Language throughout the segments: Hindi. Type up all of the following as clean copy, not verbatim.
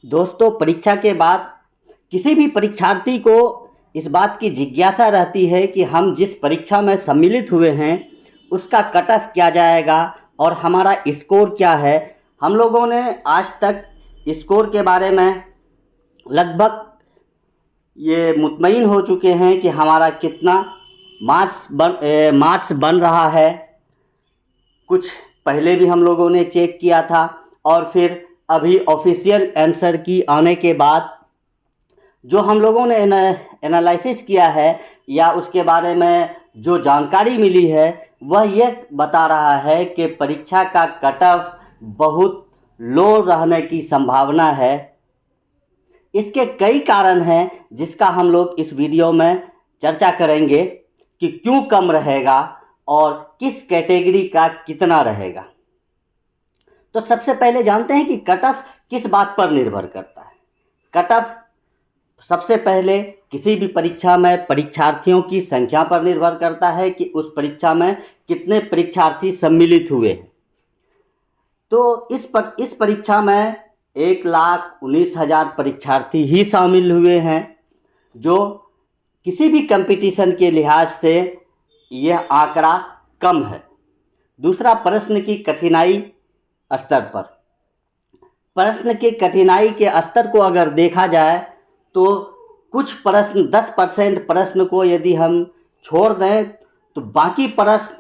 दोस्तों, परीक्षा के बाद किसी भी परीक्षार्थी को इस बात की जिज्ञासा रहती है कि हम जिस परीक्षा में सम्मिलित हुए हैं उसका कट ऑफ क्या जाएगा और हमारा स्कोर क्या है। हम लोगों ने आज तक स्कोर के बारे में लगभग ये मुतमईन हो चुके हैं कि हमारा कितना मार्क्स बन रहा है। कुछ पहले भी हम लोगों ने चेक किया था और फिर अभी ऑफिशियल आंसर की आने के बाद जो हम लोगों ने एनालिसिस किया है या उसके बारे में जो जानकारी मिली है वह ये बता रहा है कि परीक्षा का कट ऑफ बहुत लो रहने की संभावना है। इसके कई कारण हैं जिसका हम लोग इस वीडियो में चर्चा करेंगे कि क्यों कम रहेगा और किस कैटेगरी का कितना रहेगा। तो सबसे पहले जानते हैं कि कट ऑफ किस बात पर निर्भर करता है। कट ऑफ सबसे पहले किसी भी परीक्षा में परीक्षार्थियों की संख्या पर निर्भर करता है कि उस परीक्षा में कितने परीक्षार्थी सम्मिलित हुए हैं। तो इस परीक्षा में 1,19,000 परीक्षार्थी ही शामिल हुए हैं, जो किसी भी कंपटीशन के लिहाज से यह आंकड़ा कम है। दूसरा, प्रश्न की कठिनाई स्तर पर। प्रश्न के कठिनाई के स्तर को अगर देखा जाए तो कुछ प्रश्न 10% प्रश्न को यदि हम छोड़ दें तो बाकी प्रश्न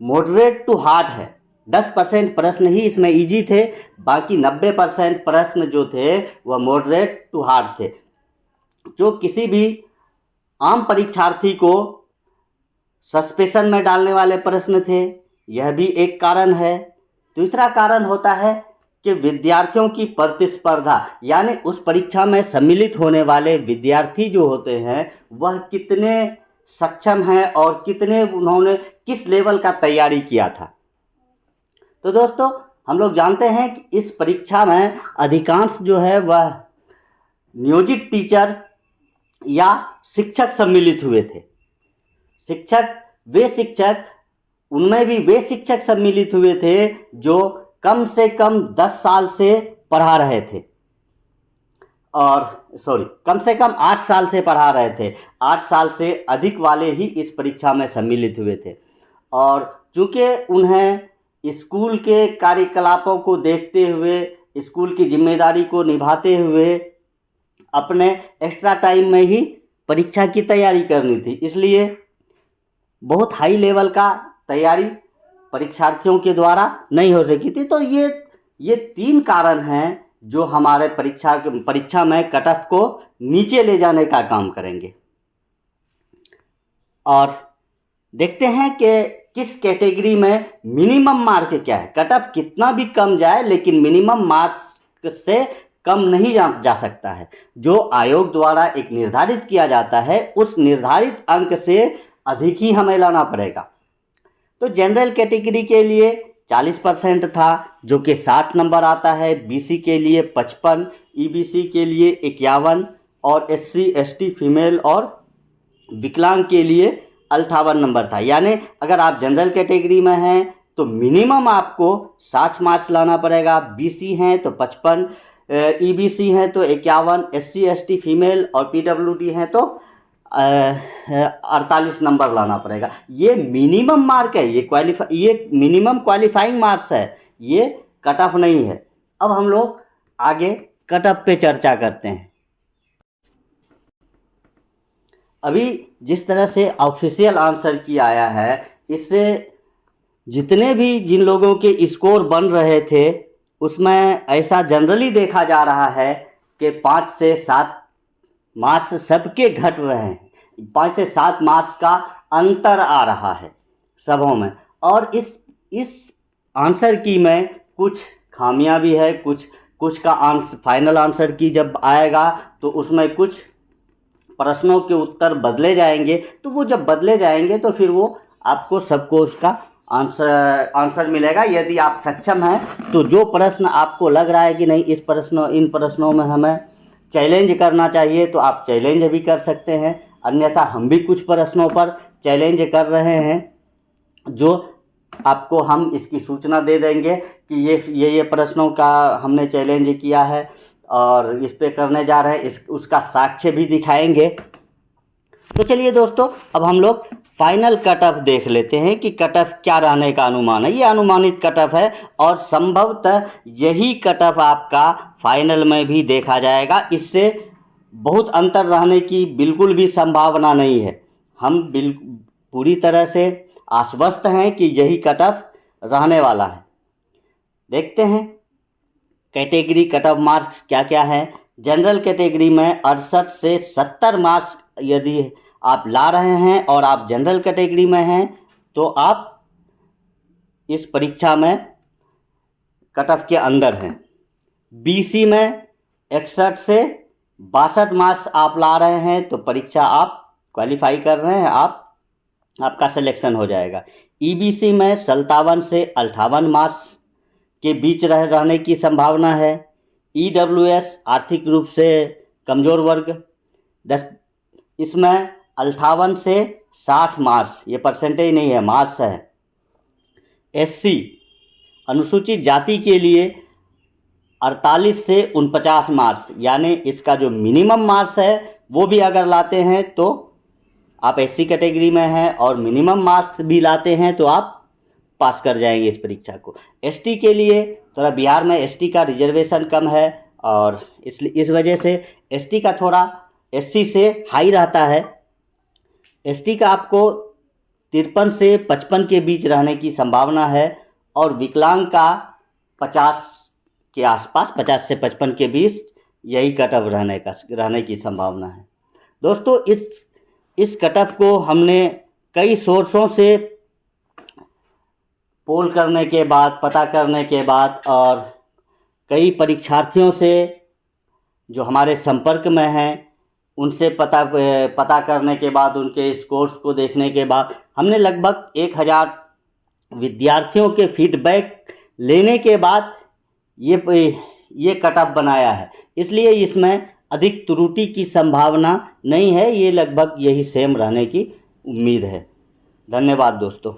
मॉडरेट टू हार्ड है। 10% प्रश्न ही इसमें इजी थे, बाकी 90% प्रश्न जो थे वह मॉडरेट टू हार्ड थे, जो किसी भी आम परीक्षार्थी को सस्पेंशन में डालने वाले प्रश्न थे। यह भी एक कारण है। दूसरा कारण होता है कि विद्यार्थियों की प्रतिस्पर्धा, यानी उस परीक्षा में सम्मिलित होने वाले विद्यार्थी जो होते हैं वह कितने सक्षम हैं और कितने उन्होंने किस लेवल का तैयारी किया था। तो दोस्तों, हम लोग जानते हैं कि इस परीक्षा में अधिकांश जो है वह नियोजित टीचर या शिक्षक सम्मिलित हुए थे। उनमें भी वे शिक्षक सम्मिलित हुए थे जो कम से कम 10 साल से पढ़ा रहे थे, कम से कम 8 साल से पढ़ा रहे थे। 8 साल से अधिक वाले ही इस परीक्षा में सम्मिलित हुए थे। और चूँकि उन्हें स्कूल के कार्यकलापों को देखते हुए, स्कूल की जिम्मेदारी को निभाते हुए अपने एक्स्ट्रा टाइम में ही परीक्षा की तैयारी करनी थी, इसलिए बहुत हाई लेवल का तैयारी परीक्षार्थियों के द्वारा नहीं हो सकी थी। तो ये 3 कारण हैं जो हमारे परीक्षा में कट ऑफ को नीचे ले जाने का काम करेंगे। और देखते हैं कि किस कैटेगरी में मिनिमम मार्क क्या है। कट ऑफ कितना भी कम जाए लेकिन मिनिमम मार्क्स से कम नहीं जा सकता है। जो आयोग द्वारा एक निर्धारित किया जाता है उस निर्धारित अंक से अधिक ही हमें लाना पड़ेगा। तो जनरल कैटेगरी के लिए 40% था, जो कि 60 नंबर आता है। बीसी के लिए 55, ईबीसी के लिए 51 और एससी एसटी फीमेल और विकलांग के लिए 58 नंबर था। यानी अगर आप जनरल कैटेगरी में हैं तो मिनिमम आपको 60 मार्क्स लाना पड़ेगा। बीसी हैं तो 55, ईबीसी हैं तो 51, एससी एसटी फीमेल और पीडब्ल्यूडी हैं तो 48 नंबर लाना पड़ेगा। ये मिनिमम मार्क है, ये मिनिमम क्वालिफाइंग मार्क्स है, ये कट ऑफ नहीं है। अब हम लोग आगे कट ऑफ पे चर्चा करते हैं। अभी जिस तरह से ऑफिशियल आंसर की आया है, इससे जिन लोगों के स्कोर बन रहे थे उसमें ऐसा जनरली देखा जा रहा है कि 5 से 7 मार्क्स सबके घट रहे हैं। 5 से 7 मार्क्स का अंतर आ रहा है सबों में। और इस आंसर की में कुछ खामियां भी है। कुछ का आंसर, फाइनल आंसर की जब आएगा तो उसमें कुछ प्रश्नों के उत्तर बदले जाएंगे। तो वो जब बदले जाएंगे तो फिर वो आपको सबको उसका आंसर मिलेगा। यदि आप सक्षम हैं तो जो प्रश्न आपको लग रहा है कि नहीं इन प्रश्नों में हमें चैलेंज करना चाहिए तो आप चैलेंज भी कर सकते हैं। अन्यथा हम भी कुछ प्रश्नों पर चैलेंज कर रहे हैं, जो आपको हम इसकी सूचना दे देंगे कि ये प्रश्नों का हमने चैलेंज किया है। और इस पे करने जा रहे हैं, उसका साक्ष्य भी दिखाएंगे। तो चलिए दोस्तों, अब हम लोग फाइनल कट ऑफ देख लेते हैं कि कट ऑफ क्या रहने का अनुमान है। ये अनुमानित कट ऑफ है और संभवतः यही कट ऑफ आपका फाइनल में भी देखा जाएगा। इससे बहुत अंतर रहने की बिल्कुल भी संभावना नहीं है। हम पूरी तरह से आश्वस्त हैं कि यही कट ऑफ रहने वाला है। देखते हैं कैटेगरी कट ऑफ मार्क्स क्या क्या है। जनरल कैटेगरी में 68 से 70 मार्क्स यदि आप ला रहे हैं और आप जनरल कैटेगरी में हैं तो आप इस परीक्षा में कट ऑफ के अंदर हैं। बीसी में 61 से 62 मार्क्स आप ला रहे हैं तो परीक्षा आप क्वालिफाई कर रहे हैं, आपका सिलेक्शन हो जाएगा। ईबीसी में 57 से 58 मार्क्स के बीच रहने की संभावना है। ईडब्ल्यूएस आर्थिक रूप से कमज़ोर वर्ग 10, इसमें 58 से 60 मार्क्स, ये परसेंटेज नहीं है, मार्क्स है। एससी अनुसूचित जाति के लिए 48 से 49 मार्क्स, यानी इसका जो मिनिमम मार्क्स है वो भी अगर लाते हैं तो आप एससी कैटेगरी में हैं और मिनिमम मार्क्स भी लाते हैं तो आप पास कर जाएंगे इस परीक्षा को। एसटी के लिए थोड़ा बिहार में एसटी का रिजर्वेशन कम है और इसलिए इस वजह से एसटी का थोड़ा एससी से हाई रहता है। एसटी का आपको 53 से 55 के बीच रहने की संभावना है और विकलांग का 50 के आसपास, 50 से 55 के बीच यही कट ऑफ रहने की संभावना है। दोस्तों इस कट ऑफ को हमने कई सोर्सों से पोल करने के बाद, पता करने के बाद और कई परीक्षार्थियों से जो हमारे संपर्क में हैं उनसे पता करने के बाद, उनके स्कोर्स को देखने के बाद हमने लगभग 1000 विद्यार्थियों के फीडबैक लेने के बाद ये कट ऑफ बनाया है। इसलिए इसमें अधिक त्रुटि की संभावना नहीं है, ये लगभग यही सेम रहने की उम्मीद है। धन्यवाद दोस्तों।